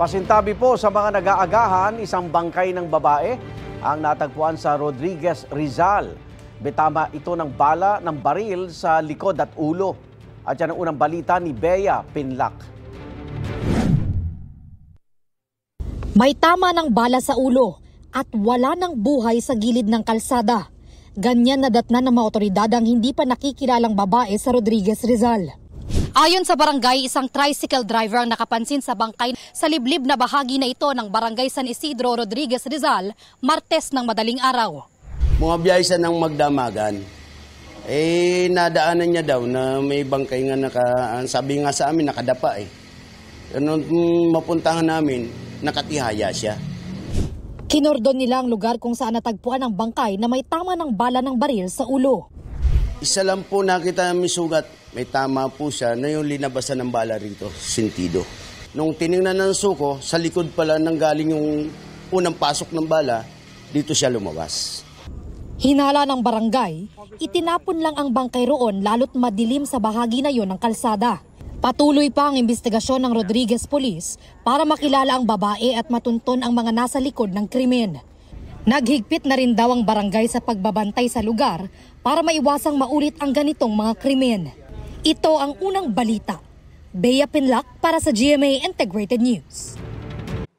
Pasintabi po sa mga nag-aagahan, isang bangkay ng babae ang natagpuan sa Rodriguez, Rizal. Betama ito ng bala ng baril sa likod at ulo. At yan ang unang balita ni Bea Pinlac. May tama ng bala sa ulo at wala ng buhay sa gilid ng kalsada. Ganyan nadatnan ng mga otoridad ang hindi pa nakikilalang babae sa Rodriguez, Rizal. Ayon sa barangay, isang tricycle driver ang nakapansin sa bangkay sa liblib na bahagi na ito ng barangay San Isidro, Rodriguez, Rizal, Martes ng madaling araw. Mga biyahe siya ng Magdamagan. Nadaanan niya daw na may bangkay nga sabi nga sa amin nakadapa . Nung mapuntahan namin, nakatihaya siya. Kinordon nila ang lugar kung saan natagpuan ang bangkay na may tama ng bala ng baril sa ulo. Isa lang po nakita namin sugat, may tama po siya na yung linabasan ng bala rito, sentido. Nung tiningnan ng suko, sa likod pala nang galing yung unang pasok ng bala, dito siya lumabas. Hinala ng barangay, itinapon lang ang bangkay roon lalo't madilim sa bahagi na yon ng kalsada. Patuloy pa ang investigasyon ng Rodriguez Police para makilala ang babae at matunton ang mga nasa likod ng krimen. Naghigpit na rin daw ang barangay sa pagbabantay sa lugar para maiwasang maulit ang ganitong mga krimen. Ito ang unang balita. Bea Pinlac para sa GMA Integrated News.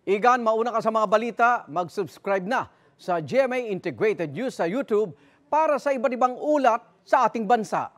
Igan, mauna ka sa mga balita, mag-subscribe na sa GMA Integrated News sa YouTube para sa iba't ibang ulat sa ating bansa.